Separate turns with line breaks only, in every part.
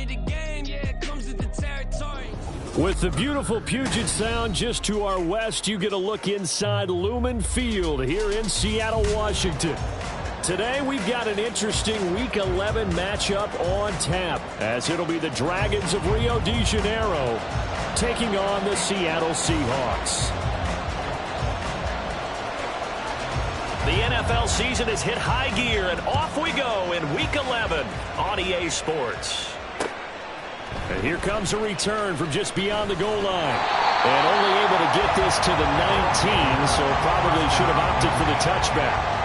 of the game, yeah, it comes with the territory.
With the beautiful Puget Sound just to our west, you get a look inside Lumen Field here in Seattle, Washington. Today, we've got an interesting Week 11 matchup on tap, as it'll be the Dragons of Rio de Janeiro taking on the Seattle Seahawks.
The NFL season has hit high gear, and off we go in Week 11 on EA Sports.
And here comes a return from just beyond the goal line. And only able to get this to the 19, so probably should have opted for the touchback.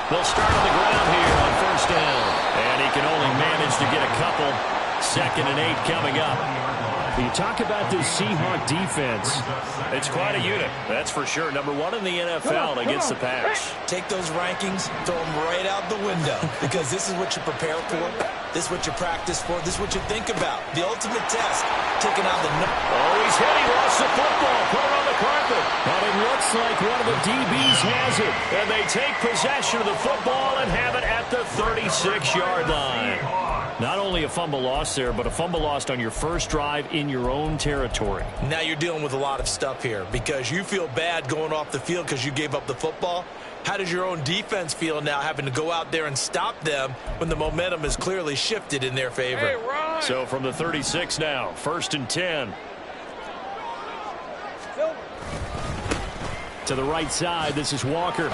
They'll start on the ground here on first down. And he can only manage to get a couple. 2nd and 8 coming up.
You talk about this Seahawk defense.
It's quite a unit, that's for sure. Number 1 in the NFL against the pass.
Take those rankings, throw them right out the window. Because this is what you prepare for. This is what you practice for. This is what you think about. The ultimate test. Taking out the...
Oh, he's hit. He lost the football. Put it on the carpet.
But it looks like one of the DBs has it.
And they take possession of the football and have it at the 36-yard line.
Not only a fumble loss there, but a fumble lost on your first drive in your own territory.
Now you're dealing with a lot of stuff here because you feel bad going off the field because you gave up the football. How does your own defense feel now having to go out there and stop them when the momentum is clearly shifted in their favor?
Hey, Ron.
So from the 36 now, 1st and 10.
To the right side, this is Walker.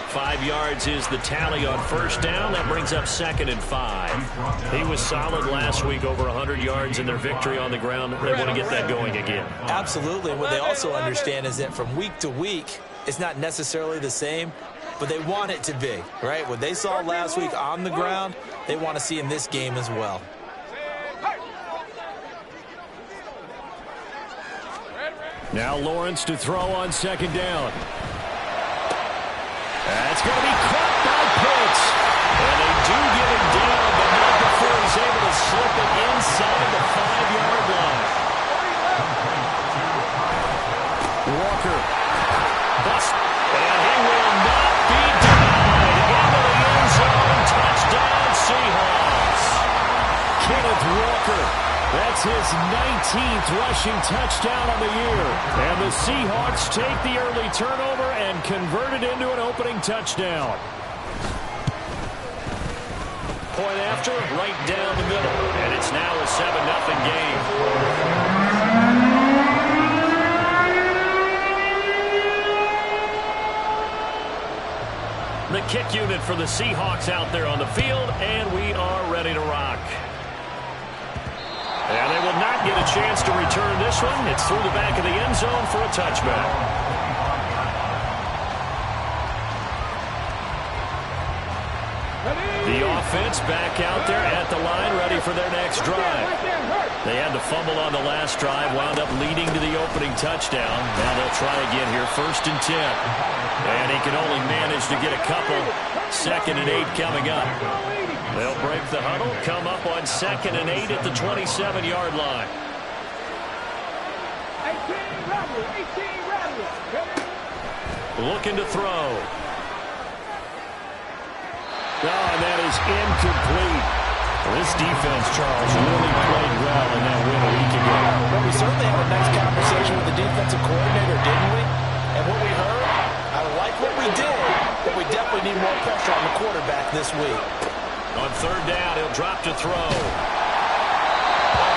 5 yards is the tally on first down. That brings up 2nd and 5. He was solid last week, over 100 yards in their victory on the ground. They want to get that going again.
Absolutely. And what they also understand is that from week to week, it's not necessarily the same, but they want it to be, right? What they saw last week on the ground, they want to see in this game as well.
Now Lawrence to throw on 2nd down. That's going to be caught by Pitts.
And they do get him down, but not before he's able to slip it inside the 5-yard line.
Walker.
Bust. And he will not be denied. Into the end zone. Touchdown, Seahawks.
Kenneth Walker. That's his 19th rushing touchdown on the year. And the Seahawks take the early turnover and convert it into an opening touchdown.
Point after, right down the middle. And it's now a 7-0 game. The kick unit for the Seahawks out there on the field, and we are ready to rock. And they will not get a chance to return this one. It's through the back of the end zone for a touchback. The offense back out there at the line, ready for their next drive. They had to fumble on the last drive, wound up leading to the opening touchdown. Now they'll try again here, 1st and 10. And he can only manage to get a couple. 2nd and 8 coming up. They'll break the huddle, come up on 2nd and 8 at the 27-yard line. Looking to throw.
And that is incomplete. This defense, Charles, really played well in that win a week ago.
Well, we certainly had a nice conversation with the defensive coordinator, didn't we? And what we heard, I like what we did, but we definitely need more pressure on the quarterback this week.
On 3rd down, he'll drop to throw.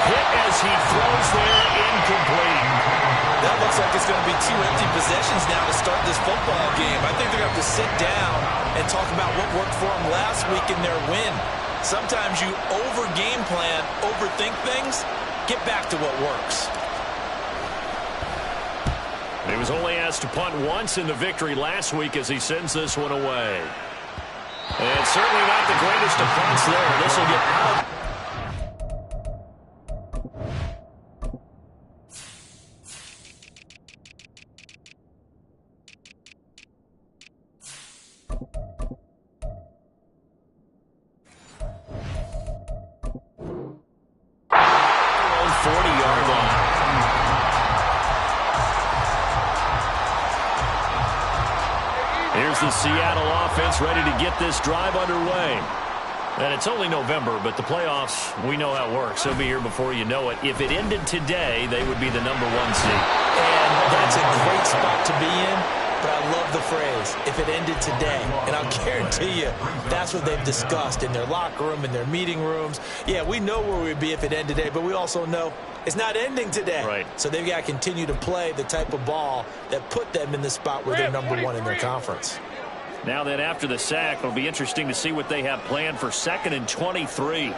Hit as he throws there, incomplete.
That looks like it's going to be 2 empty possessions now to start this football game. I think they're going to have to sit down and talk about what worked for them last week in their win. Sometimes you over-game plan, overthink things, get back to what works.
He was only asked to punt once in the victory last week as he sends this one away. And certainly not the greatest of punts there. This will get out. 40-yard line. Here's the Seattle offense ready to get this drive underway. And it's only November, but the playoffs, we know how it works. They'll be here before you know it. If it ended today, they would be the #1 seed.
And that's a great spot to be in, but I love the phrase, if it ended today. And I'll guarantee you, that's what they've discussed in their locker room, in their meeting rooms. Yeah, we know where we'd be if it ended today, but we also know it's not ending today.
Right.
So they've got to continue to play the type of ball that put them in the spot where they're #1 in their conference.
Now then, after the sack, it'll be interesting to see what they have planned for 2nd and 23.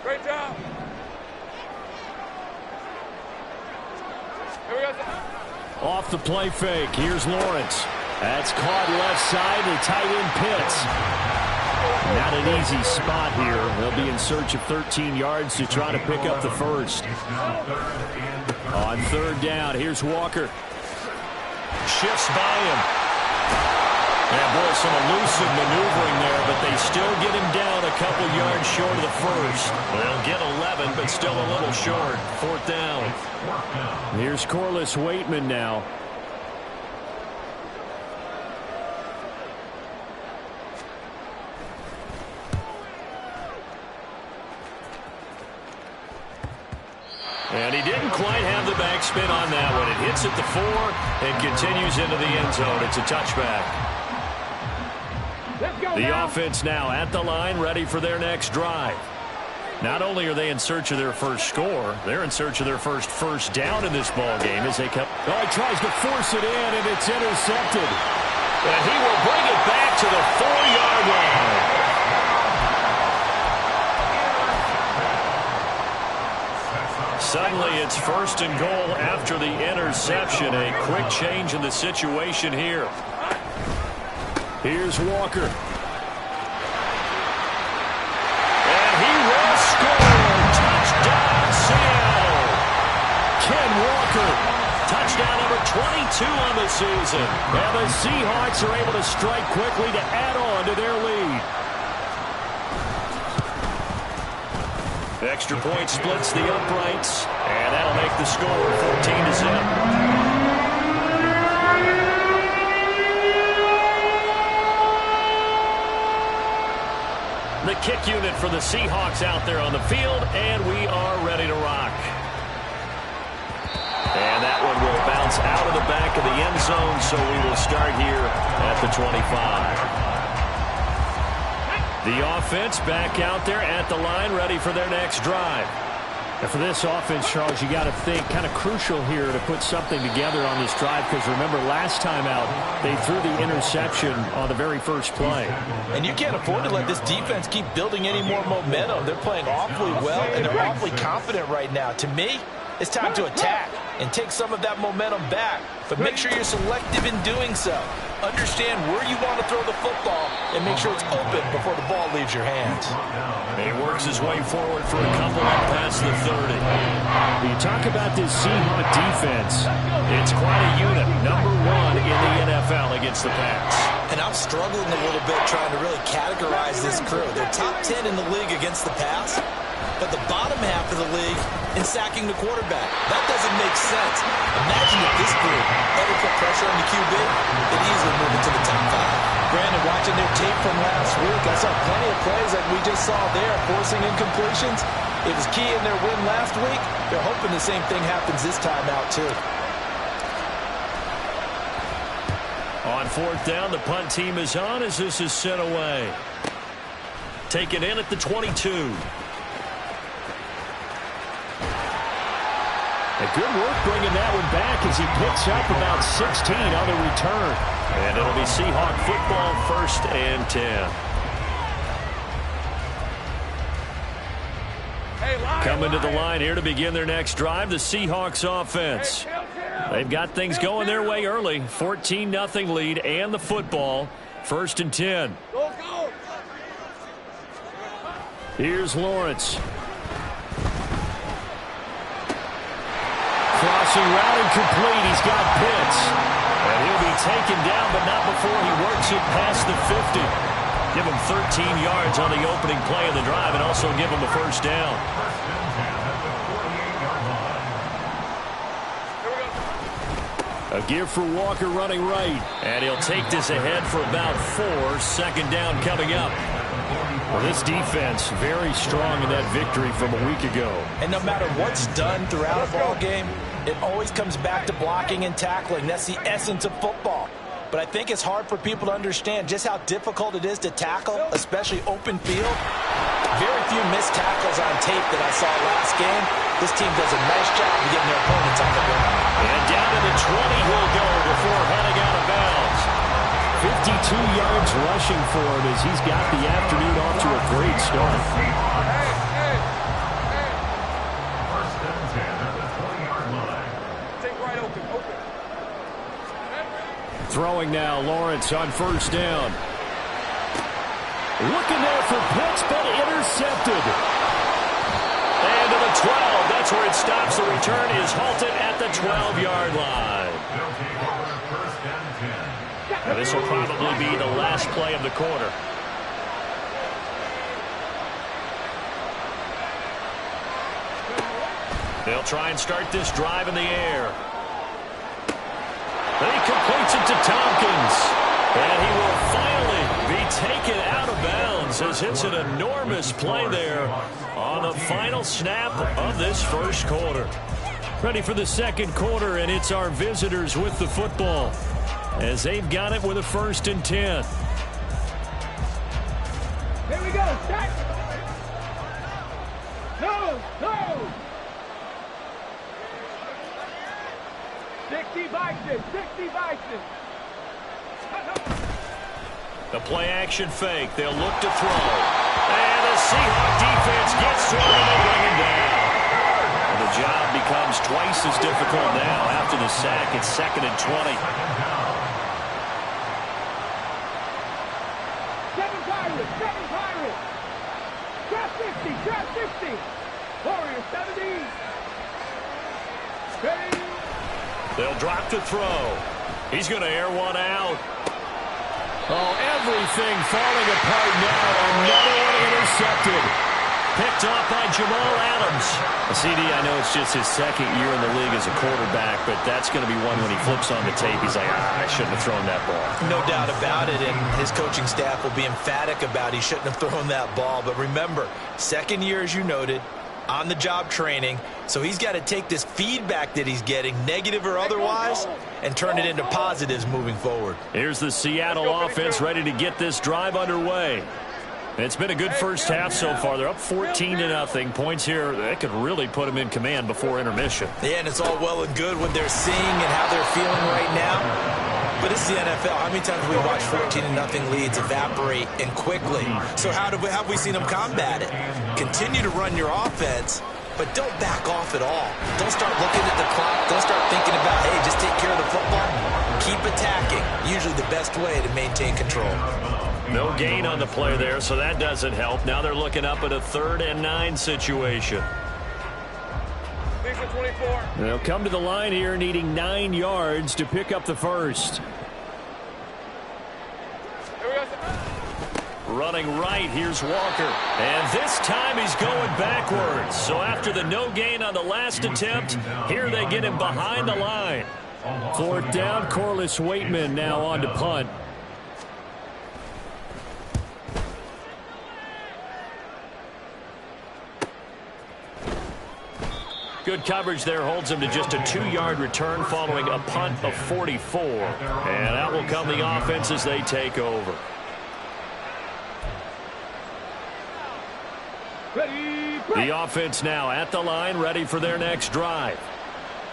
Great job. Here we go.
Off the play fake. Here's Lawrence. That's caught left side. The tight end Pitts. Not an easy spot here. They'll be in search of 13 yards to try to pick up the first. On 3rd down, here's Walker.
Shifts by him. And boy, some elusive maneuvering there, but they still get him down a couple yards short of the first. They'll get 11, but still a little short. 4th down.
Here's Corliss Waitman now.
And he didn't quite have the backspin on that one. It hits at the 4 and continues into the end zone. It's a touchback. The offense now at the line, ready for their next drive. Not only are they in search of their first score, they're in search of their first down in this ball game as they come.
Oh, he tries to force it in, and it's intercepted.
And he will bring it back to the 4-yard line. Suddenly, it's 1st and goal after the interception. A quick change in the situation here.
Here's Walker.
And he will score. Touchdown, Seattle.
Ken Walker.
Touchdown number 22 on the season.
And the Seahawks are able to strike quickly to add on to their lead.
Extra point splits the uprights, and that'll make the score 14-0. The kick unit for the Seahawks out there on the field, and we are ready to rock. And that one will bounce out of the back of the end zone, so we will start here at the 25. The offense back out there at the line, ready for their next drive.
And for this offense, Charles, you got to think kind of crucial here to put something together on this drive, because remember last time out they threw the interception on the very first play.
And you can't afford to let this defense keep building any more momentum. They're playing awfully well, and they're awfully confident right now. To me, it's time to attack and take some of that momentum back, but make sure you're selective in doing so. Understand where you want to throw the football and make sure it's open before the ball leaves your hands.
He works his way forward for a couple up past the 30.
You talk about this Seahawks defense.
It's quite a unit. #1 in the NFL against the pass.
And I'm struggling a little bit trying to really categorize this crew. They're top 10 in the league against the pass, but the bottom half of the league in sacking the quarterback. That doesn't make sense. Imagine if this group ever put pressure on the QB, they'd easily move into the top 5. Brandon, watching their tape from last week, I saw plenty of plays like we just saw there, forcing incompletions. It was key in their win last week. They're hoping the same thing happens this time out, too.
On 4th down, the punt team is on as this is sent away. Taken in at the 22.
A good work bringing that one back as he picks up about 16 on the return.
And it'll be Seahawk football, 1st and 10. Coming to the line here to begin their next drive, the Seahawks offense. They've got things going their way early. 14-0 lead and the football. 1st and 10.
Go, go.
Here's Lawrence. Passing route incomplete. He's got Pitts. And he'll be taken down, but not before he works it past the 50. Give him 13 yards on the opening play of the drive and also give him a first down. A give for Walker running right. And he'll take this ahead for about 4. Second down coming up. Well, this defense very strong in that victory from a week ago.
And no matter what's done throughout a ball game, it always comes back to blocking and tackling. That's the essence of football. But I think it's hard for people to understand just how difficult it is to tackle, especially open field. Very few missed tackles on tape that I saw last game. This team does a nice job of getting their opponents on the ground.
And down to the 20 he'll go before heading out of bounds. 52 yards rushing for him as he's got the afternoon off to a great start. Throwing now, Lawrence on first down. Looking there for Pitts, but intercepted. And to the 12. That's where it stops. The return is halted at the 12-yard line. Now this will probably be the last play of the quarter. They'll try and start this drive in the air. And he completes it to Tompkins. And he will finally be taken out of bounds as it's an enormous play there on the final snap of this first quarter. Ready for the second quarter, and it's our visitors with the football as they've got it with a 1st and 10.
Here we go. Start. No. 60 Bison.
The play action fake. They'll look to throw. And the Seahawks defense gets to him and they bring him down. And the job becomes twice as difficult now after the sack. It's 2nd and 20.
7 Pirates. Draft 50. Warriors 70. Ready.
They'll drop to throw. He's going to air one out. Oh, everything falling apart now. Another one intercepted. Picked off by Jamal Adams. CD, I know it's just his 2nd year in the league as a quarterback, but that's going to be one when he flips on the tape. He's like, I shouldn't have thrown that ball.
No doubt about it, and his coaching staff will be emphatic about he shouldn't have thrown that ball. But remember, 2nd year, as you noted, on-the-job training, so he's got to take this feedback that he's getting, negative or otherwise, and turn it into positives moving forward.
Here's the Seattle offense ready to get this drive underway. It's been a good first half so far. They're up 14-0. Points here, that could really put them in command before intermission.
Yeah, and it's all well and good what they're seeing and how they're feeling right now. But it's the NFL. How many times have we watched 14-0 leads evaporate and quickly? So how have we seen them combat it? Continue to run your offense, but don't back off at all. Don't start looking at the clock. Don't start thinking about, hey, just take care of the football. Keep attacking. Usually the best way to maintain control.
No gain on the play there, so that doesn't help. Now they're looking up at a 3rd and 9 situation. They'll come to the line here needing 9 yards to pick up the first. Running right, here's Walker. And this time he's going backwards. So after the no gain on the last attempt, here they get him behind the line. 4th down, Corliss Waitman now on to punt. Good coverage there holds him to just a 2-yard return following a punt of 44. And out will come the offense as they take over. The offense now at the line, ready for their next drive.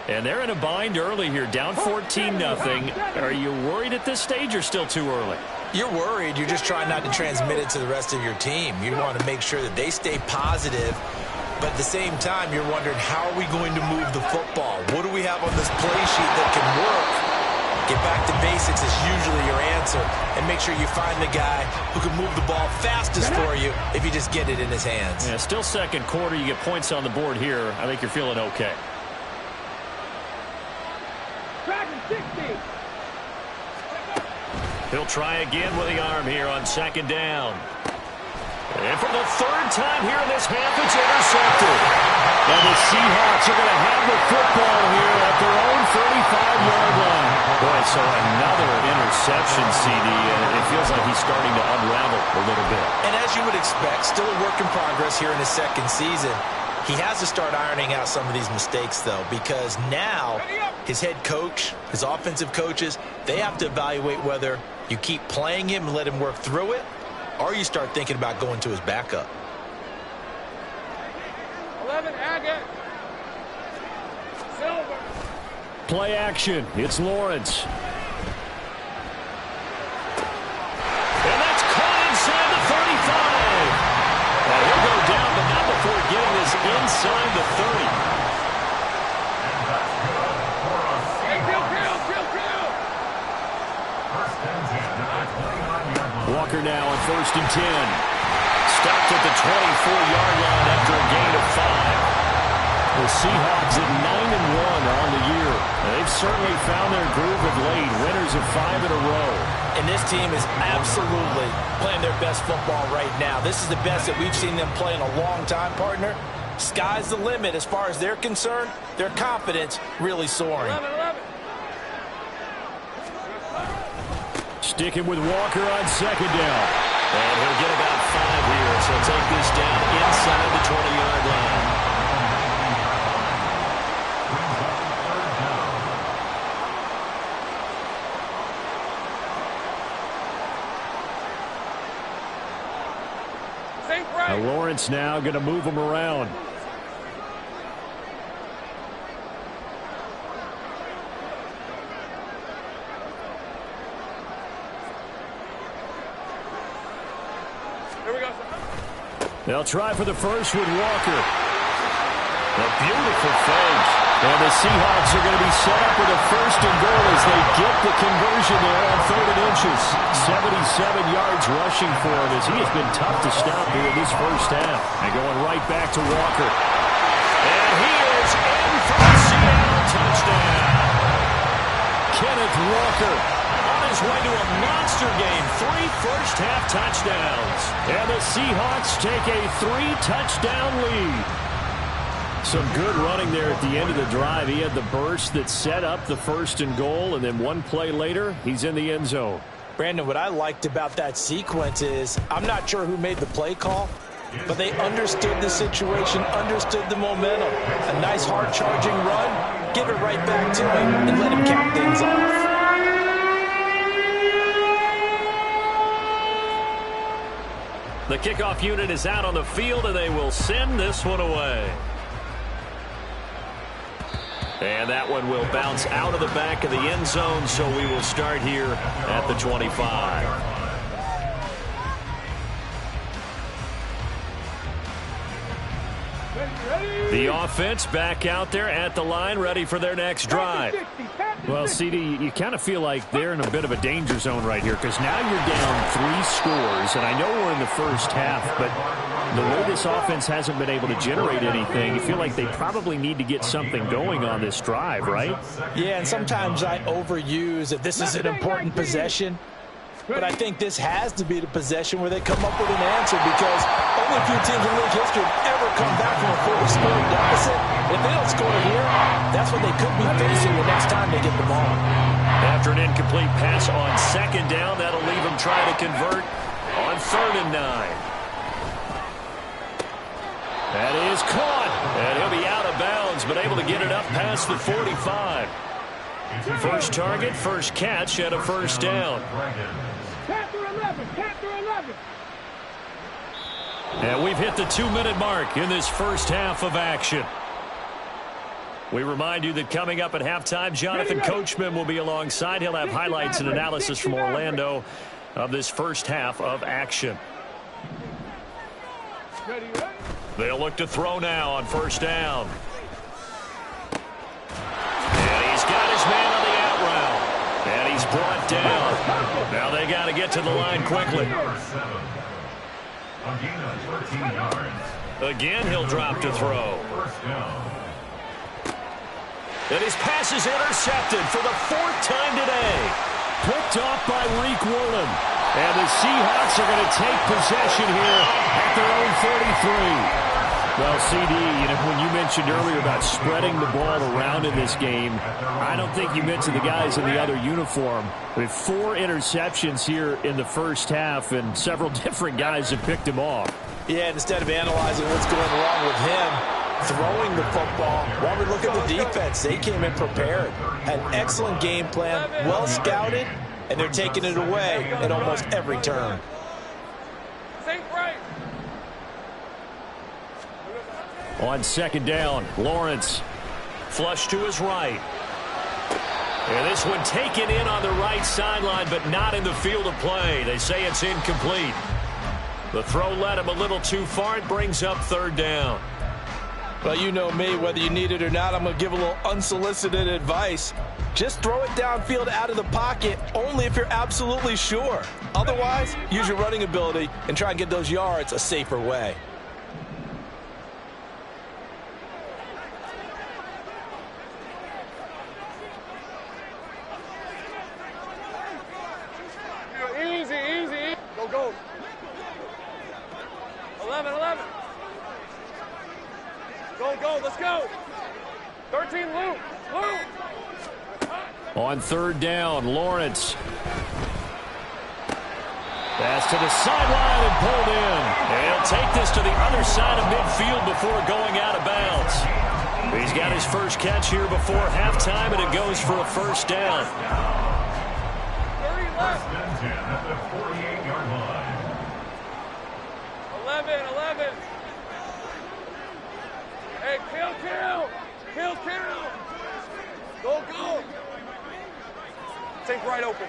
And they're in a bind early here, down 14-0. Are you worried at this stage or still too early?
You're worried. You're just trying not to transmit it to the rest of your team. You want to make sure that they stay positive. But at the same time, you're wondering, how are we going to move the football? What do we have on this play sheet that can work? Get back to basics is usually your answer. And make sure you find the guy who can move the ball fastest for you if you just get it in his hands.
Yeah, still 2nd quarter. You get points on the board here. I think you're feeling okay.
60.
He'll try again with the arm here on second down. And for the third time here in this half, it's intercepted. And the Seahawks are going to have the football here at their own 35-yard line. Boy, so another interception, CD, and it feels like he's starting to unravel a little bit.
And as you would expect, still a work in progress here in his second season. He has to start ironing out some of these mistakes, though, because now his head coach, his offensive coaches, they have to evaluate whether you keep playing him and let him work through it, or you start thinking about going to his backup.
11, Agate. Silver.
Play action. It's Lawrence.
And that's caught inside the 35. And he'll go down, but not before getting this inside the 30.
Hey, kill.
Walker now on 1st and 10.
Stopped at the 24-yard line after a gain of 5.
The Seahawks at 9-1 on the year. They've certainly found their groove of late. Winners of 5 in a row.
And this team is absolutely playing their best football right now. This is the best that we've seen them play in a long time, partner. Sky's the limit as far as they're concerned. Their confidence really soaring.
11.
Sticking with Walker on second down.
And he'll get about 5 here, so take this down inside the 20-yard line.
Now Lawrence now going to move him around.
Here we go.
They'll try for the first with Walker.
A beautiful fake.
And the Seahawks are going to be set up with a 1st and goal as they get the conversion there on 3rd and inches. 77 yards rushing for him as he has been tough to stop here in this first half. And going right back to Walker.
And he is in for the Seattle touchdown.
Kenneth Walker
On his way to a monster game. 3 first-half touchdowns.
And the Seahawks take a 3-touchdown lead. Some good running there at the end of the drive. He had the burst that set up the 1st and goal, and then one play later, he's in the end zone.
Brandon, what I liked about that sequence is I'm not sure who made the play call, but they understood the situation, understood the momentum. A nice hard-charging run, give it right back to him, and let him cap things off.
The kickoff unit is out on the field, and they will send this one away. And that one will bounce out of the back of the end zone, so we will start here at the 25. The offense back out there at the line, ready for their next drive.
Well, CD, you kind of feel like they're in a bit of a danger zone right here because now you're down 3 scores, and I know we're in the first half, but the way this offense hasn't been able to generate anything, you feel like they probably need to get something going on this drive, right?
Yeah, and sometimes I overuse that this is an important possession, but I think this has to be the possession where they come up with an answer because only a few teams in league history have ever come back from a 40-score deficit. If they don't score here, that's what they could be facing the next time they get the ball.
After an incomplete pass on second down, that'll leave them trying to convert on 3rd and 9. That is caught, and he'll be out of bounds, but able to get it up past the 45. First target, first catch, and a first down.
Capture 11.
And we've hit the 2-minute mark in this first half of action. We remind you that coming up at halftime, Jonathan Coachman will be alongside. He'll have highlights and analysis from Orlando of this first half of action.
Ready.
They'll look to throw now on first down. And he's got his man on the out route. And he's brought down. Now they got to get to the line quickly. Again, he'll drop to throw. And his pass is intercepted for the 4th time today.
Picked off by Reek Woolen. And the Seahawks are going to take possession here at their own 33. Well, CD, when you mentioned earlier about spreading the ball around in this game, I don't think you mentioned the guys in the other uniform. With 4 interceptions here in the first half, and several different guys have picked him off.
Yeah, instead of analyzing what's going wrong with him, throwing the football, while we look at the defense, they came in prepared. Had an excellent game plan, well scouted, and they're taking it away at almost every turn.
On 2nd down, Lawrence.
Flush to his right. And this one taken in on the right sideline, but not in the field of play. They say it's incomplete. The throw led him a little too far. It brings up 3rd down.
Well, you know me, whether you need it or not, I'm going to give a little unsolicited advice. Just throw it downfield out of the pocket, only if you're absolutely sure. Otherwise, use your running ability and try and get those yards a safer way.
Easy. Go. 11. Go, let's go. 13, Luke.
On 3rd down, Lawrence. Pass to the sideline and pulled in.
And he'll take this to the other side of midfield before going out of bounds. He's got his first catch here before halftime, and it goes for a 1st down.
30 left.
At the 48-yard line.
11. Hey, kill. Go. Take right open.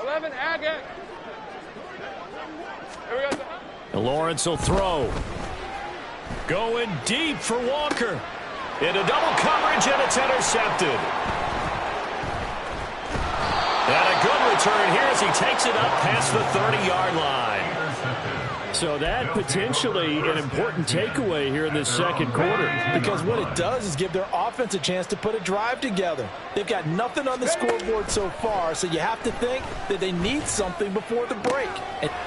11, Agate. Here we go.
Lawrence will throw.
Going deep for Walker. Into double coverage, and it's intercepted. And a good return here as he takes it up past the 30-yard line.
So that potentially an important takeaway here in this 2nd quarter.
Because what it does is give their offense a chance to put a drive together. They've got nothing on the scoreboard so far, so you have to think that they need something before the break.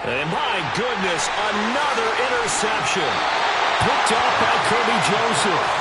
And my goodness, another interception.
Picked off by Kirby Joseph.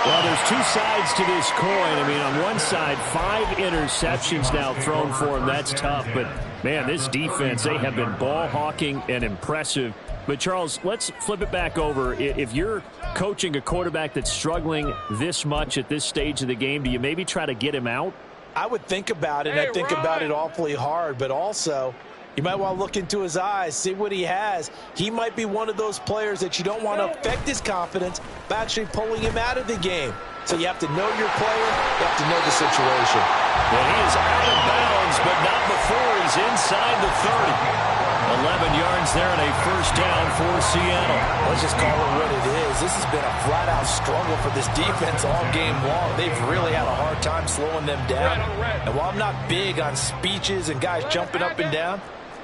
Well, there's 2 sides to this coin. I mean, on one side, 5 interceptions now thrown for him. That's tough. But, man, this defense, they have been ball hawking and impressive. But, Charles, let's flip it back over. If you're coaching a quarterback that's struggling this much at this stage of the game, do you maybe try to get him out?
I would think about it, and I think about it awfully hard. But also, you might want to look into his eyes, see what he has. He might be one of those players that you don't want to affect his confidence by actually pulling him out of the game. So you have to know your player, you have to know the situation.
And he is out of bounds, but not before he's inside the 30. 11 yards there and a 1st down for Seattle.
Let's just call it what it is. This has been a flat-out struggle for this defense all game long. They've really had a hard time slowing them down. And while I'm not big on speeches and guys jumping up and down,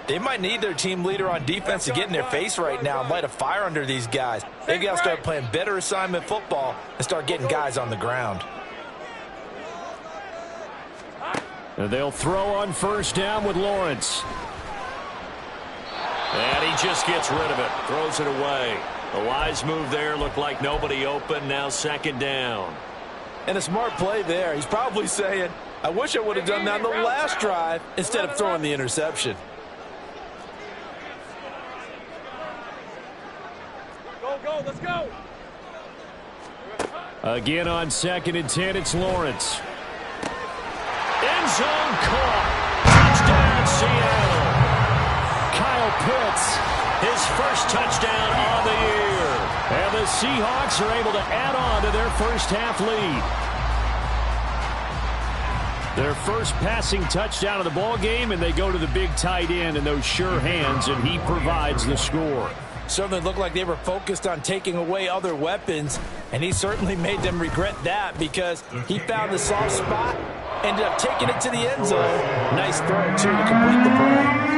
they might need their team leader on defense to get in their face right now and light a fire under these guys. They've got to start playing better assignment football and start getting guys on the ground.
And they'll throw on 1st down with Lawrence.
And he just gets rid of it, throws it away. A wise move there, looked like nobody open, now 2nd down.
And a smart play there. He's probably saying, I wish I would have done that on the last drive instead of throwing the interception.
Go, let's go.
Again on 2nd and 10, it's Lawrence.
End zone caught. Touchdown, Seattle.
Kyle Pitts,
his first touchdown on the year.
And the Seahawks are able to add on to their first half lead. Their first passing touchdown of the ball game, and they go to the big tight end and those sure hands, and he provides the score.
Certainly looked like they were focused on taking away other weapons, and he certainly made them regret that because he found the soft spot, ended up taking it to the end zone. Nice throw, too, to complete the play.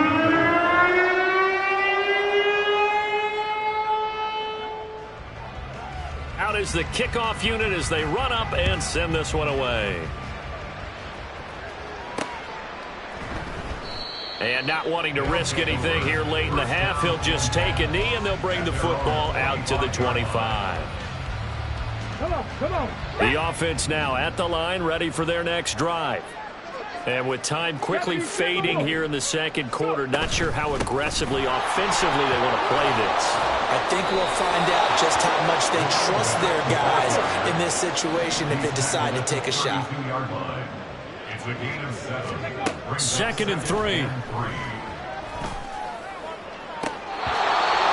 is the kickoff unit as they run up and send this one away. And not wanting to risk anything here late in the half, he'll just take a knee, and they'll bring the football out to the 25.
Come on.
The offense now at the line, ready for their next drive. And with time quickly fading here in the second quarter, not sure how aggressively, offensively they want to play this.
I think we'll find out just how much they trust their guys in this situation if they decide to take a shot.
It's a gain of 7.
Second and 3.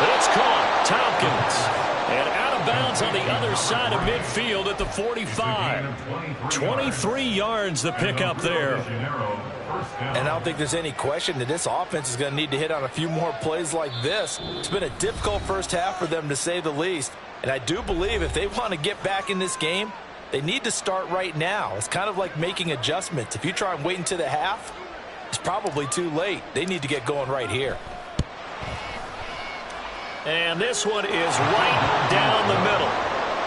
It's caught. Tompkins. And out of bounds on the other side of midfield at the 45. 23 yards the pickup there.
And I don't think there's any question that this offense is going to need to hit on a few more plays like this. It's been a difficult first half for them, to say the least. And I do believe if they want to get back in this game, they need to start right now. It's kind of like making adjustments. If you try and wait until the half, it's probably too late. They need to get going right here.
And this one is right down the middle.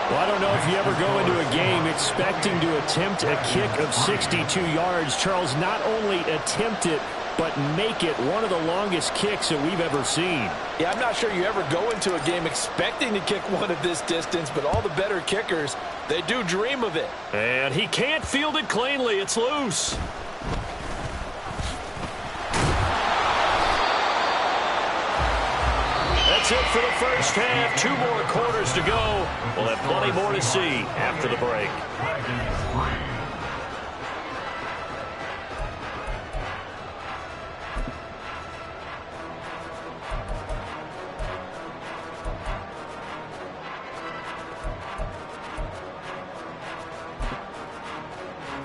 Well, I don't know if you ever go into a game expecting to attempt a kick of 62 yards. Charles, not only attempt it, but make it one of the longest kicks that we've ever seen.
Yeah, I'm not sure you ever go into a game expecting to kick one of this distance, but all the better kickers, they do dream of it.
And he can't field it cleanly. It's loose. That's it for the first half. 2 more quarters to go. We'll have plenty more to see after the break.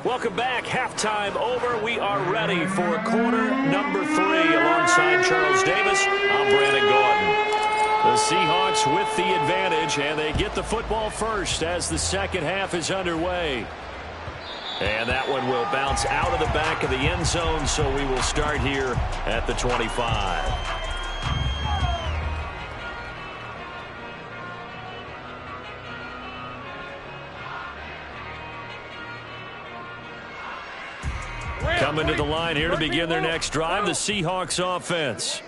Welcome back. Halftime over. We are ready for quarter number 3. Alongside Charles Davis, I'm Brandon Gordon. The Seahawks with the advantage, and they get the football first as the second half is underway. And that one will bounce out of the back of the end zone, so we will start here at the 25. Coming to the line here to begin their next drive, the Seahawks offense.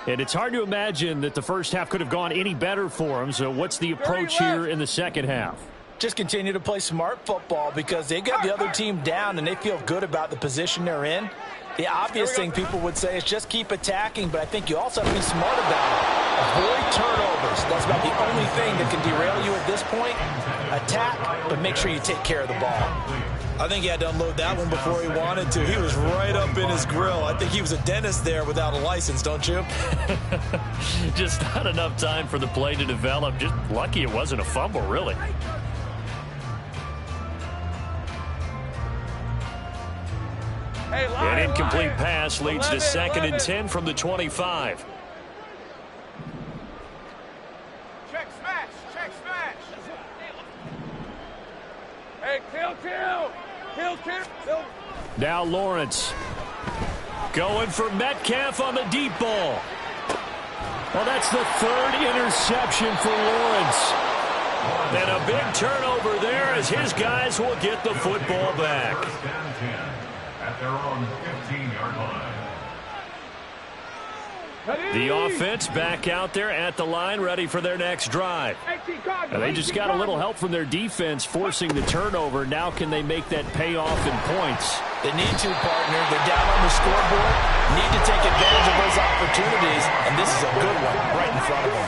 And it's hard to imagine that the first half could have gone any better for them. So what's the approach here in the second half?
Just continue to play smart football because they got the other team down and they feel good about the position they're in. The obvious thing people would say is just keep attacking, but I think you also have to be smart about it. Avoid turnovers. That's about the only thing that can derail you at this point. Attack, but make sure you take care of the ball. I think he had to unload that one before he wanted to. He was right up in his grill. I think he was a dentist there without a license, don't you?
Just not enough time for the play to develop. Just lucky it wasn't a fumble, really. An incomplete pass leads to 2nd and 10 from the 25.
Check smash. Hey, kill.
Now Lawrence going for Metcalf on the deep ball. Well, that's the 3rd interception for Lawrence.
And a big turnover there as his guys will get the football back.
At their own 15-yard line.
The offense back out there at the line, ready for their next drive.
And they just got a little help from their defense forcing the turnover. Now can they make that pay off in points?
They need to, partner. They're down on the scoreboard. Need to take advantage of those opportunities, and this is a good one right in front of them.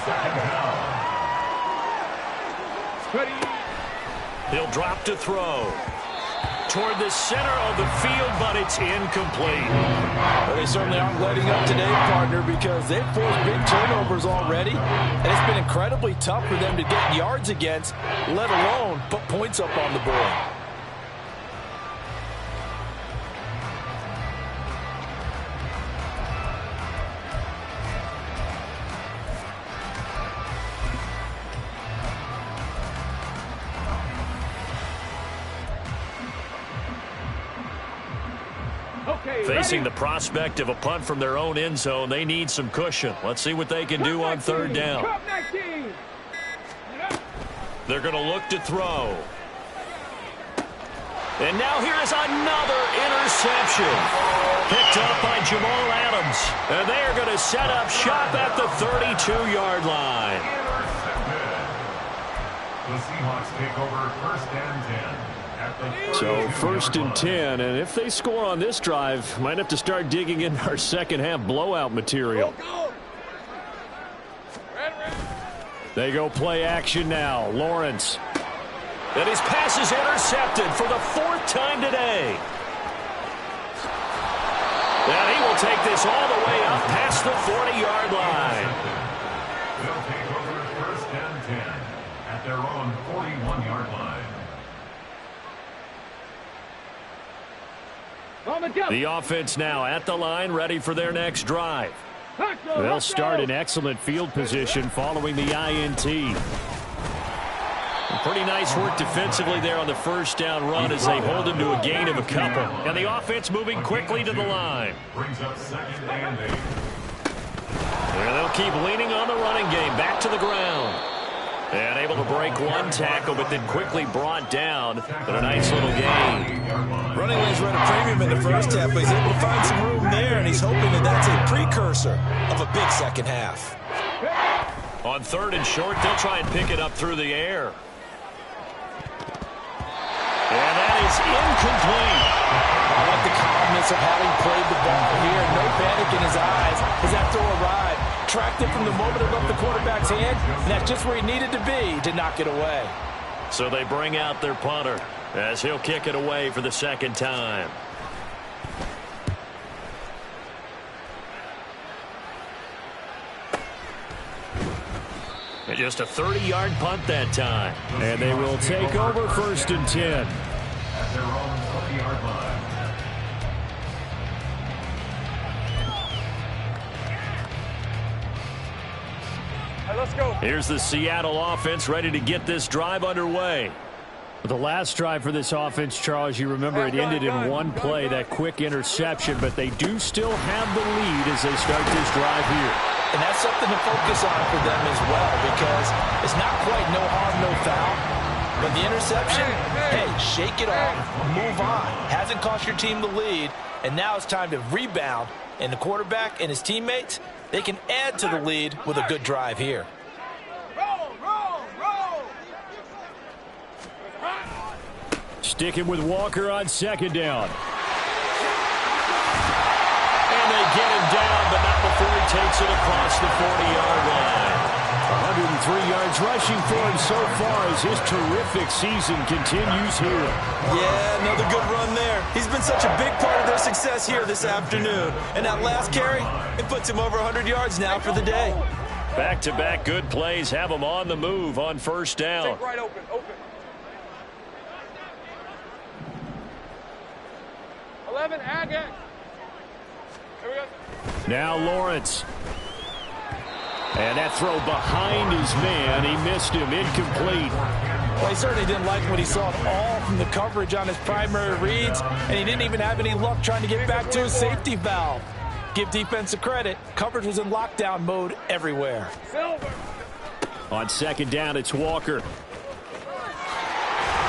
He'll drop to throw. Toward the center of the field, but it's incomplete.
Well, they certainly aren't letting up today, partner, because they've forced big turnovers already, and it's been incredibly tough for them to get yards against, let alone put points up on the board.
Facing the prospect of a punt from their own end zone, they need some cushion. Let's see what they can do on 3rd down. They're going to look to throw. And now here is another interception. Picked up by Jamal Adams. And they are going to set up shop at the 32-yard line.
The Seahawks take over 1st and 10.
So 1st and 10, and if they score on this drive, might have to start digging in our second half blowout material. They go play action now. Lawrence. And his pass is intercepted for the 4th time today. And he will take this all the way up past the 40-yard line.
They'll take over 1st and 10 at their own 41-yard line.
The offense now at the line, ready for their next drive. They'll start in excellent field position following the INT. Pretty nice work defensively there on the first down run as they hold him to a gain of a couple. And the offense moving quickly to the line.
Brings up 2nd and 8.
And they'll keep leaning on the running game. Back to the ground. And able to break one tackle, but then quickly brought down. But a nice little gain.
Running lanes were at a premium in the first half, but he's able to find some room there, and he's hoping that that's a precursor of a big second half.
On 3rd and short, they'll try and pick it up through the air. And that is incomplete.
I like the calmness of having played the ball here. No panic in his eyes as that throw arrived. Tracked it from the moment it left the quarterback's hand, and that's just where he needed to be to knock it away.
So they bring out their punter as he'll kick it away for the 2nd time. And just a 30-yard punt that time.
And they will take over 1st and 10.
At their own 40-yard line.
Let's go.
Here's the Seattle offense ready to get this drive underway. The last drive for this offense, Charles, you remember it ended in one play, that quick interception, but they do still have the lead as they start this drive here.
And that's something to focus on for them as well, because it's not quite no harm, no foul. But the interception, hey, shake it off, move on. Hasn't cost your team the lead, and now it's time to rebound. And the quarterback and his teammates, they can add to the lead with a good drive here.
Sticking with Walker on 2nd down. And they get him down, but not before he takes it across the 40-yard line. 103 yards rushing for him so far as his terrific season continues here.
Yeah, another good run there. He's been such a big part of their success here this afternoon. And that last carry, it puts him over 100 yards now for the day.
Back-to-back good plays have them on the move on 1st down.
Take right open. 11, Agate. Here we go.
Now Lawrence. And that throw behind his man. He missed him. Incomplete.
Well, he certainly didn't like what he saw at all from the coverage on his primary reads, and he didn't even have any luck trying to get back to his safety valve. Give defensive credit. Coverage was in lockdown mode everywhere.
Silver.
On 2nd down, it's Walker.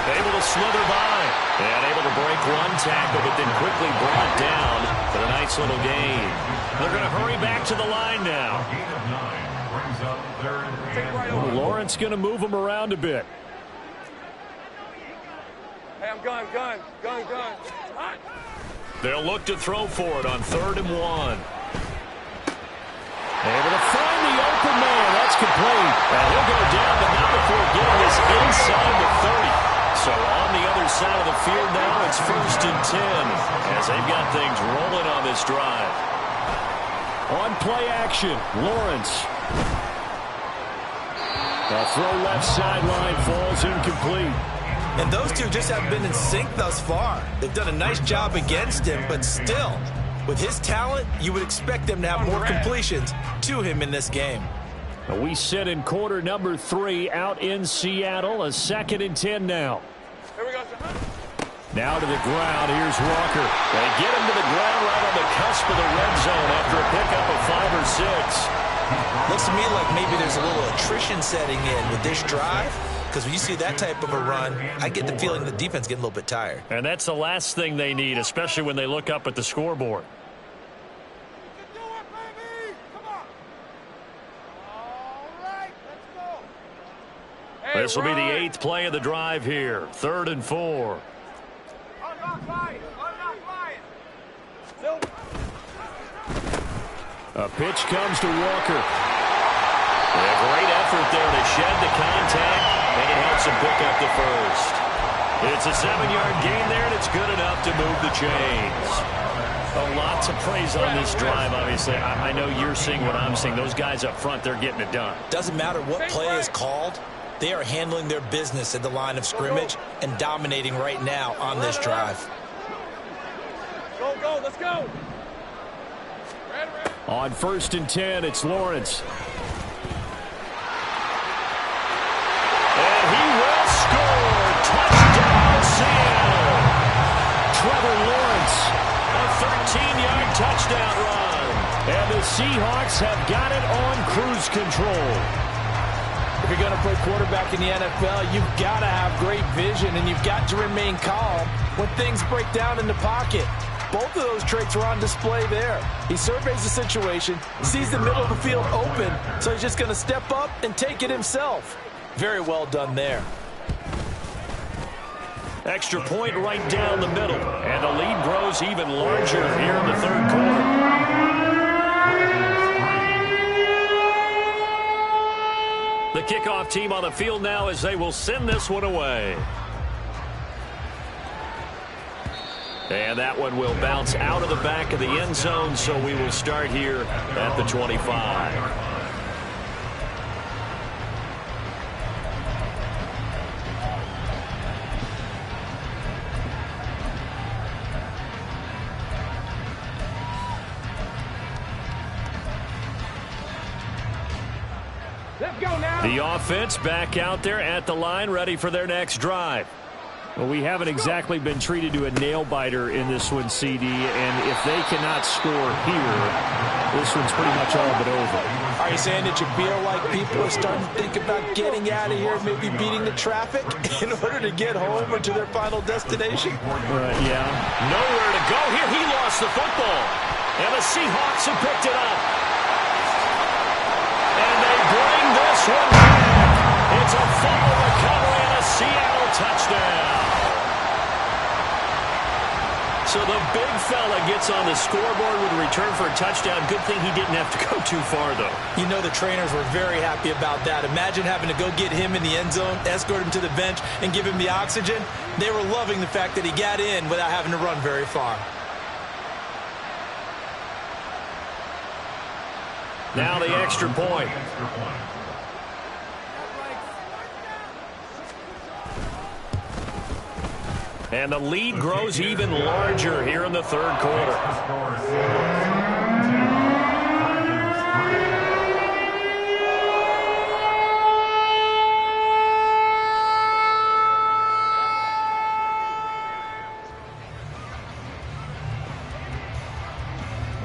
Able to slither by. And able to break one tackle, but then quickly brought down. But a nice little gain. They're going to hurry back to the line now.
Gain of 9 brings up 3rd and 10.
Lawrence going to move him around a bit.
Hey, I'm gun.
They'll look to throw for it on 3rd and 1.
Able to find the open man. That's complete.
And he'll go down, but not before getting this inside the 30. So on the other side of the field now, it's 1st and 10 as they've got things rolling on this drive.
On play action, Lawrence. The throw left sideline falls incomplete.
And those two just haven't been in sync thus far. They've done a nice job against him, but still, with his talent, you would expect them to have more completions to him in this game.
We sit in quarter number 3 out in Seattle. A 2nd and 10 now.
Here we go, sir.
Now to the ground. Here's Walker.
They get him to the ground right on the cusp of the red zone after a pickup of 5 or 6.
Looks to me like maybe there's a little attrition setting in with this drive. because when you see that type of a run, I get the feeling the defense getting a little bit tired.
And that's the last thing they need, especially when they look up at the scoreboard. This will be the 8th play of the drive here. 3rd and 4.
A pitch comes to Walker.
A great effort there to shed the contact, and it helps him pick up the first. It's a 7-yard gain there, and it's good enough to move the chains. A lot to praise on this drive, obviously. I know you're seeing what I'm seeing. Those guys up front, they're getting it done.
Doesn't matter what play is called. They are handling their business at the line of scrimmage and dominating right now on this drive.
Go, go, let's go.
On 1st and 10, it's Lawrence.
And he will score. Touchdown, Seattle.
Trevor Lawrence.
A 13-yard touchdown run.
And the Seahawks have got it on cruise control.
If you're going to play quarterback in the NFL, you've got to have great vision, and you've got to remain calm when things break down in the pocket. Both of those traits are on display there. He surveys the situation, sees the middle of the field open, so he's just going to step up and take it himself. Very well done there.
Extra point right down the middle, and the lead grows even larger here in the 3rd quarter. The kickoff team on the field now as they will send this one away. And that one will bounce out of the back of the end zone, so we will start here at the 25. The offense back out there at the line, ready for their next drive.
Well, we haven't exactly been treated to a nail-biter in this one, CD, and if they cannot score here, this one's pretty much all but over.
Are you saying that you feel like people are starting to think about getting out of here, maybe beating the traffic in order to get home or to their final destination?
Yeah.
Nowhere to go here. He lost the football. And the Seahawks have picked it up. And they bring this one back. It's a fumble recovery and a Seattle touchdown. So the big fella gets on the scoreboard with a return for a touchdown. Good thing he didn't have to go too far, though.
You know the trainers were very happy about that. Imagine having to go get him in the end zone, escort him to the bench, and give him the oxygen. They were loving the fact that he got in without having to run very far.
Now the extra point. And the lead grows even larger here in the 3rd quarter.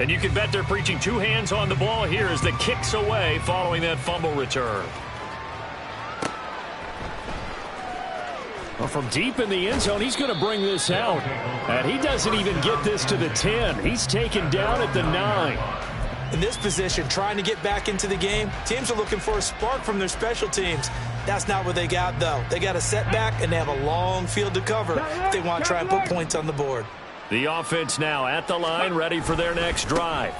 And you can bet they're preaching 2 hands on the ball here as the kick's away following that fumble return.
Well, from deep in the end zone, he's going to bring this out. And he doesn't even get this to the 10. He's taken down at the 9.
In this position, trying to get back into the game, teams are looking for a spark from their special teams. That's not what they got, though. They got a setback, and they have a long field to cover if they want to try and put points on the board.
The offense now at the line, ready for their next drive.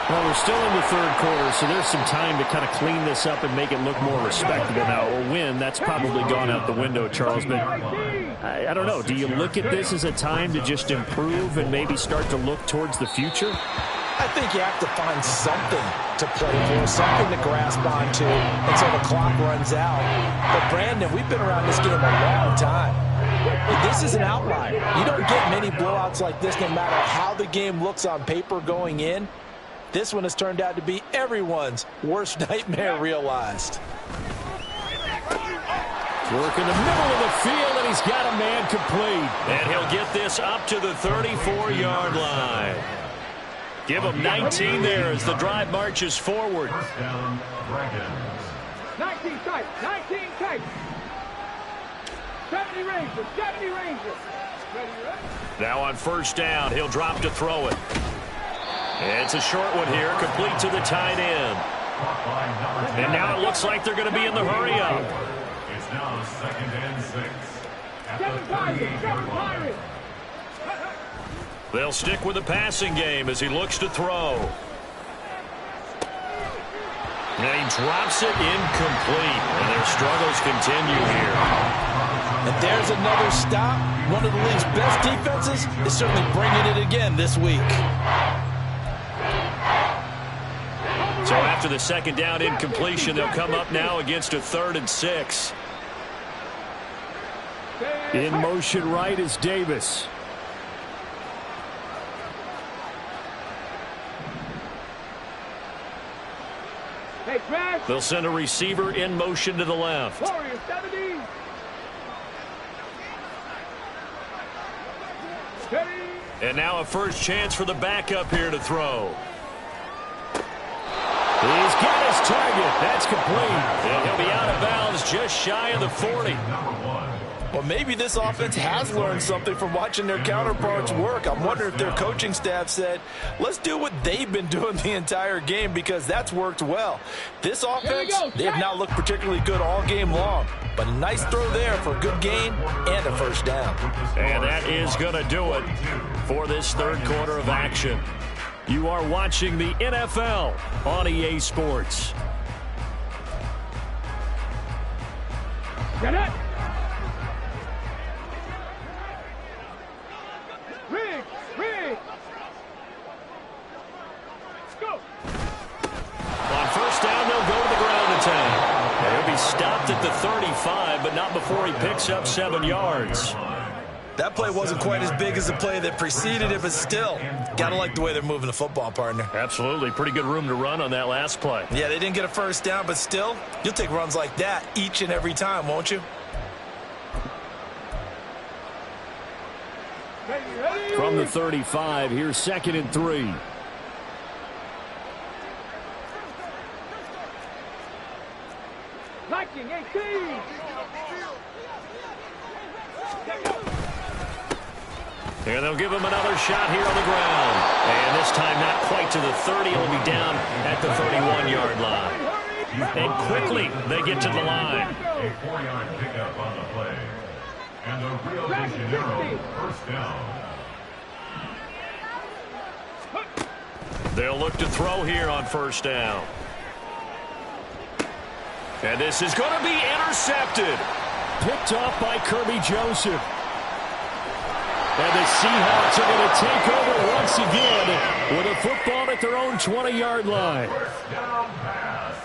Well, we're still in the 3rd quarter, so there's some time to kind of clean this up and make it look more respectable. Now, a win, that's probably gone out the window, Charles, but I don't know. Do you look at this as a time to just improve and maybe start to look towards the future?
I think you have to find something to play for, something to grasp onto until the clock runs out. But, Brandon, we've been around this game a long time. This is an outlier. You don't get many blowouts like this no matter how the game looks on paper going in. This one has turned out to be everyone's worst nightmare realized.
Work in the middle of the field, and he's got a man complete.
And he'll get this up to the 34-yard line. Give him 19 there as the drive marches forward.
19 tight, 19 tight. 70 Rangers, 70 Rangers.
Now on first down, he'll drop to throw it. It's a short one here, complete to the tight end. And now it looks like they're going to be in the hurry-up.
It's now 2nd and 6 at the 38-yard line.
They'll stick with the passing game as he looks to throw. And he drops it incomplete, and their struggles continue here.
And there's another stop. One of the league's best defenses is certainly bringing it again this week.
So after the second down incompletion, they'll come up now against a 3rd and 6.
In motion right is Davis.
Hey, Crash.
They'll send a receiver in motion to the left.
Warriors, 70.
And now a first chance for the backup here to throw.
He's got his target. That's complete.
And he'll be out of bounds just shy of the 40.
Well, maybe this offense has learned something from watching their counterparts work. I'm wondering if their coaching staff said, let's do what they've been doing the entire game, because that's worked well. This offense, they have not looked particularly good all game long. But a nice throw there for a good gain and a first down.
And that is going to do it for this third quarter of action. You are watching the NFL on EA Sports.
Get it. Rig. Let's go.
On first down, they'll go to the ground attack. And he'll be stopped at the 35, but not before he picks up 7 yards.
That play wasn't quite as big as the play that preceded it, but still, gotta like the way they're moving the football, partner.
Absolutely. Pretty good room to run on that last play.
Yeah, they didn't get a first down, but still, you'll take runs like that each and every time, won't you?
From the 35, here's 2nd and 3.
Liking 18.
And they'll give him another shot here on the ground. And this time not quite to the 30. He'll be down at the 31-yard line. And quickly they get to the line.
A 4-yard pickup on the play. And the Rio de Janeiro first down.
They'll look to throw here on first down. And this is going to be intercepted.
Picked off by Kirby Joseph. And the Seahawks are going to take over once again with a football at their own 20-yard line.
First down pass.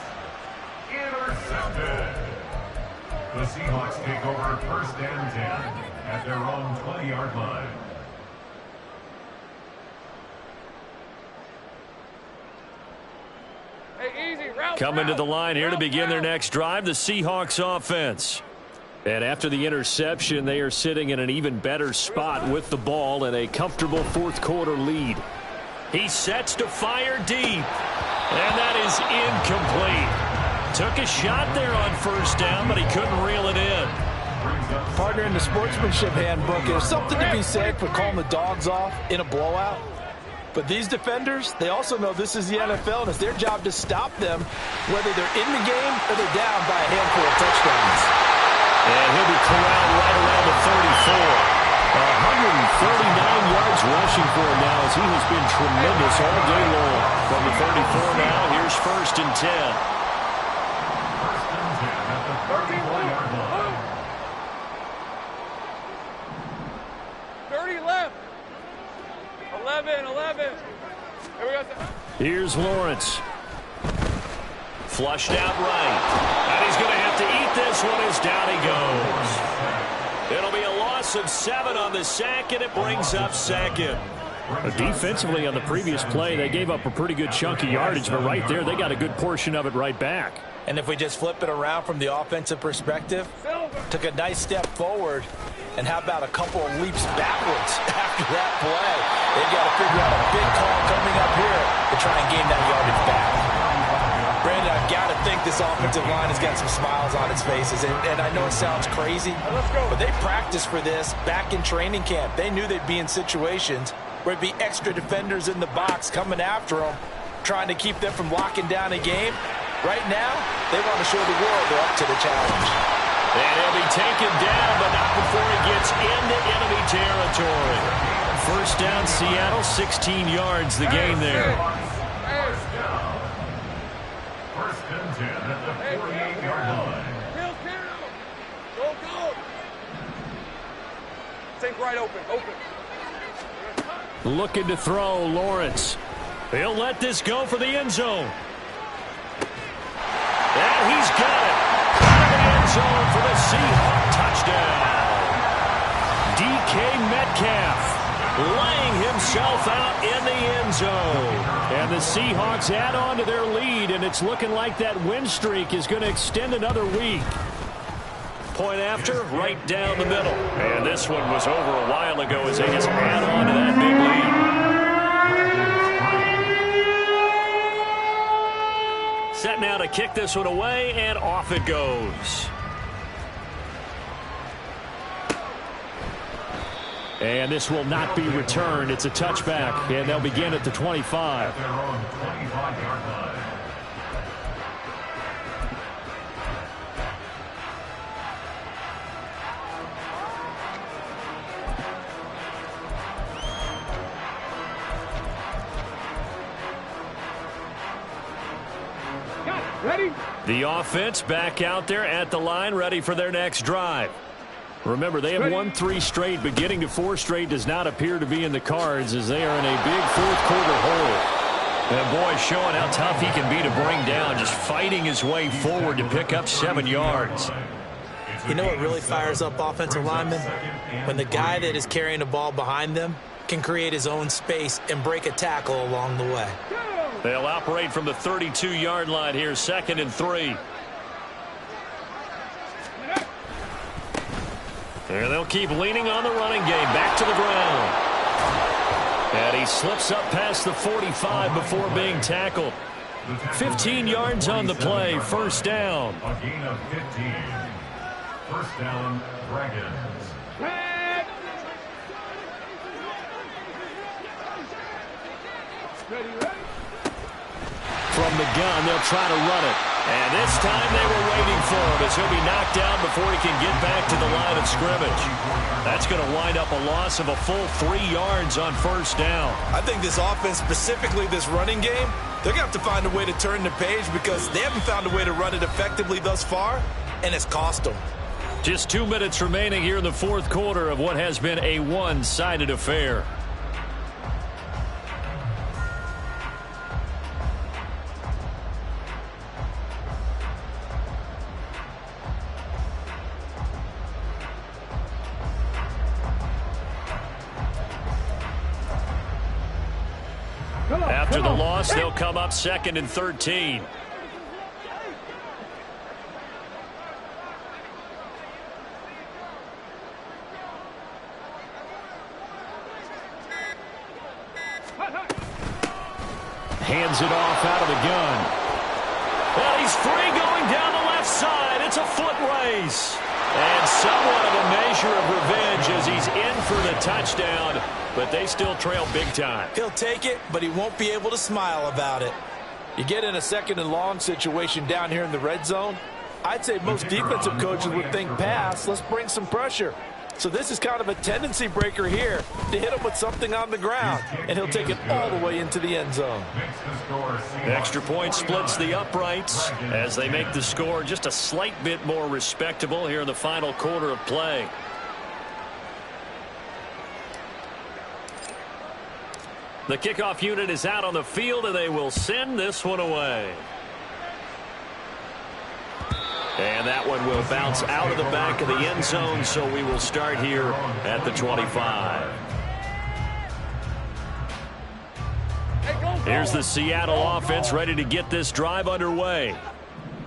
Intercepted. The Seahawks take over 1st and 10 at their own 20-yard line.
Hey, easy. Route.
Coming to the line here to begin their next drive, the Seahawks offense. And after the interception, they are sitting in an even better spot with the ball and a comfortable fourth quarter lead. He sets to fire deep. And that is incomplete. Took a shot there on first down, but he couldn't reel it in.
Partner, in the sportsmanship handbook, there's something to be said for calling the dogs off in a blowout. But these defenders, they also know this is the NFL, and it's their job to stop them, whether they're in the game or they're down by a handful of touchdowns.
And he'll be corralled right around the 34. 139 yards rushing for him now, as he has been tremendous all day long. From the 34 now, here's 1st and 10.
1st and 10 at the 34-yard line.
30 left. 11. Here we go.
Here's Lawrence. Flushed out right. And he's going to have to eat this one as down he goes. It'll be a loss of 7 on the sack, and it brings up 2nd.
Defensively on the previous play, they gave up a pretty good chunk of yardage, but right there, they got a good portion of it right back.
And if we just flip it around from the offensive perspective, took a nice step forward, and how about a couple of leaps backwards after that play? They've got to figure out a big call coming up here to try and gain that yardage back. Brandon, I've got to think this this offensive line has got some smiles on its faces, and I know it sounds crazy, but they practiced for this back in training camp. They knew they'd be in situations where it'd be extra defenders in the box coming after them, trying to keep them from locking down a game. Right now, they want to show the world they're up to the challenge.
And he'll be taken down, but not before he gets into enemy territory. First down, Seattle, 16 yards the gain there.
First and 10 at the 48-yard line.
Go. Think right open.
Looking to throw, Lawrence.
He'll let this go for the end zone. And he's got it. Out of the end zone for the Seahawks touchdown. DK Metcalf laying himself out in the end zone.
And the Seahawks add on to their lead, and it's looking like that win streak is going to extend another week.
Point after, right down the middle. And this one was over a while ago as they just add on to that big lead. Set now to kick this one away, and off it goes.
And this will not be returned. It's a touchback, and they'll begin at the 25.
Their own 25-yard line.
Ready?
The offense back out there at the line, ready for their next drive. Remember, they have won 3 straight, but getting to 4 straight does not appear to be in the cards as they are in a big fourth-quarter hole.
And boy, showing how tough he can be to bring down, just fighting his way forward to pick up 7 yards.
You know what really fires up offensive linemen? When the guy that is carrying the ball behind them can create his own space and break a tackle along the way.
They'll operate from the 32-yard line here, 2nd and 3. And they'll keep leaning on the running game. Back to the ground. And he slips up past the 45 before being tackled. 15 yards on the play. First down.
A gain of 15. First down, Dragons.
From the gun, they'll try to run it.
And this time they were waiting for him as he'll be knocked down before he can get back to the line of scrimmage. That's going to wind up a loss of a full 3 yards on first down.
I think this offense, specifically this running game, they're going to have to find a way to turn the page because they haven't found a way to run it effectively thus far, and it's cost them.
Just 2 minutes remaining here in the fourth quarter of what has been a one-sided affair. After the loss, they'll come up 2nd and 13.
Hands it off out of the gun.
Well, he's free going down the left side. It's a foot race. And somewhat of a measure of revenge as he's in for the touchdown, but they still trail big time.
He'll take it, but he won't be able to smile about it. You get in a 2nd and long situation down here in the red zone, I'd say most defensive coaches would think pass, let's bring some pressure. So this is kind of a tendency breaker here to hit him with something on the ground, and he'll take it all the way into the end zone.
The extra point splits the uprights as they make the score just a slight bit more respectable here in the final quarter of play. The kickoff unit is out on the field, and they will send this one away. And that one will bounce out of the back of the end zone, so we will start here at the 25. Here's the Seattle offense ready to get this drive underway.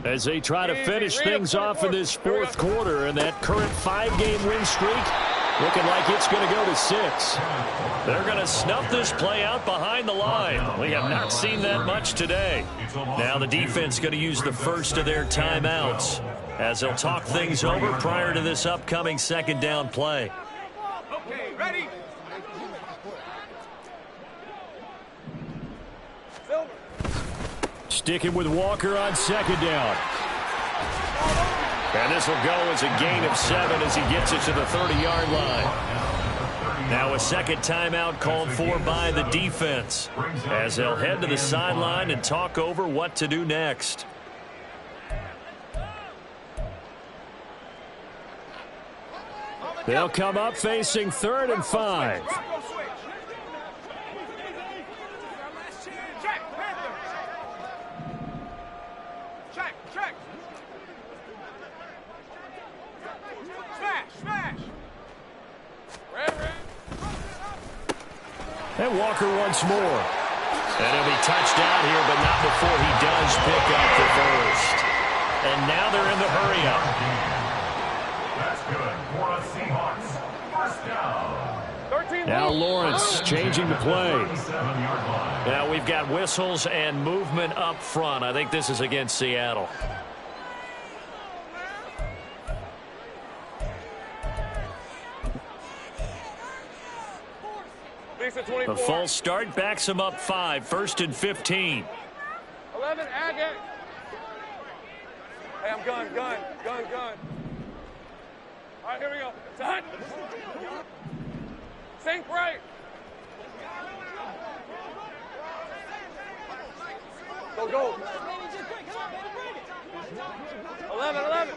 As they try to finish things off in this fourth quarter, and that current 5-game win streak Looking like it's going to go to 6.
They're going to snuff this play out behind the line. We have not seen that much today. Now the defense going to use the first of their timeouts as they'll talk things over prior to this upcoming second down play.
Okay, ready?
Sticking with Walker on second down. And this will go as a gain of 7 as he gets it to the 30-yard line. Now a second timeout called for by the defense as they'll head to the sideline and talk over what to do next. They'll come up facing 3rd and 5. And Walker once more.
And he'll be touched down here, but not before he does pick up the first. And now they're in the hurry-up.
That's good for a Seahawks. First down.
Now Lawrence changing the play.
37-yard line.
Now we've got whistles and movement up front. I think this is against Seattle. The false start backs him up 5. 1st and 15.
11, Agate. Hey, I'm gun. All right, here we go. Time. Sink right. Go. 11.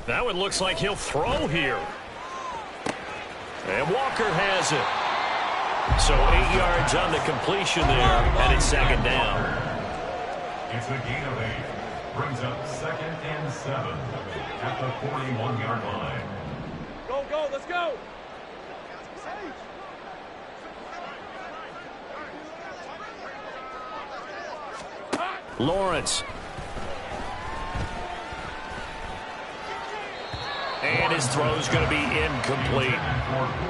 That one looks like he'll throw here. And Walker has it. So 8 yards on the completion there, and it's second down.
It's a gain of 8. Brings up 2nd and 7 at the 41-yard line.
Go, let's go.
Lawrence.
And his throw's going to be incomplete.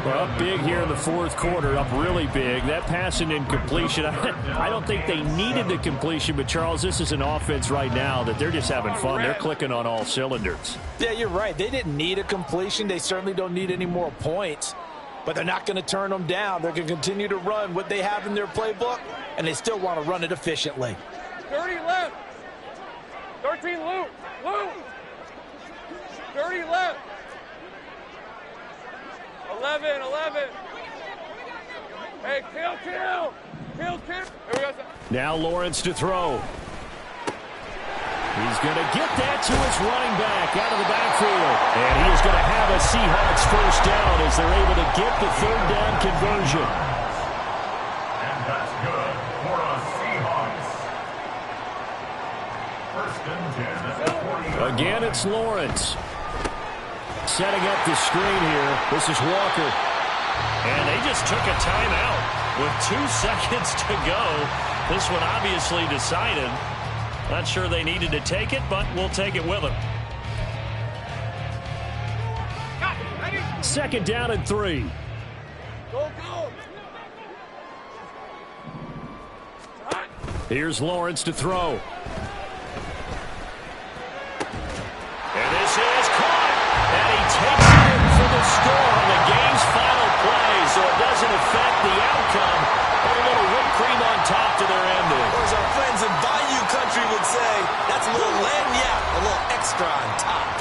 Well, up big here in the 4th quarter, up really big. That pass and incompletion, I don't think they needed the completion, but Charles, this is an offense right now that they're just having fun. They're clicking on all cylinders.
Yeah, you're right. They didn't need a completion. They certainly don't need any more points, but they're not going to turn them down. They're going to continue to run what they have in their playbook, and they still want to run it efficiently.
30 left. 13 loop. 30 left. 11. Hey, kill. Here we go.
Now Lawrence to throw. He's going to get that to his running back out of the backfield. And he is going to have a Seahawks first down as they're able to get the 3rd down conversion.
And that's good for a Seahawks. 1st and 10 at the 40.
Again, it's Lawrence. Setting up the screen here. This is Walker.
And they just took a timeout with 2 seconds to go. This one obviously decided. Not sure they needed to take it, but we'll take it with them.
2nd down and 3.
Go.
Here's Lawrence to throw.
And this is caught. And he takes it in for the score on the game's final play, so it doesn't affect the outcome. But a little whipped cream on top to their ending.
Or as our friends in Bayou Country would say, that's a little lagniappe, a little extra on top.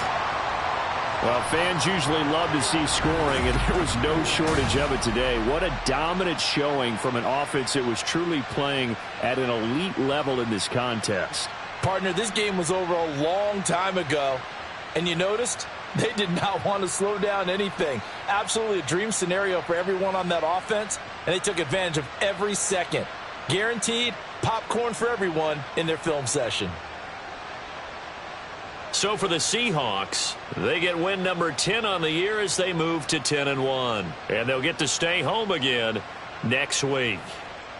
Well, fans usually love to see scoring, and there was no shortage of it today. What a dominant showing from an offense that was truly playing at an elite level in this contest.
Partner, this game was over a long time ago, and you noticed they did not want to slow down anything. Absolutely a dream scenario for everyone on that offense, and they took advantage of every second. Guaranteed popcorn for everyone in their film session.
So for the Seahawks, they get win number 10 on the year as they move to 10-1. And they'll get to stay home again next week.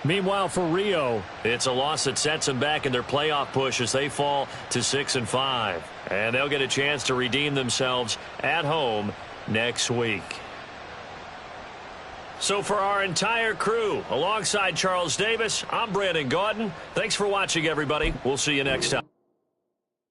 Meanwhile, for Rio,
it's a loss that sets them back in their playoff push as they fall to 6-5. And they'll get a chance to redeem themselves at home next week. So for our entire crew, alongside Charles Davis, I'm Brandon Gaudin. Thanks for watching, everybody. We'll see you next time.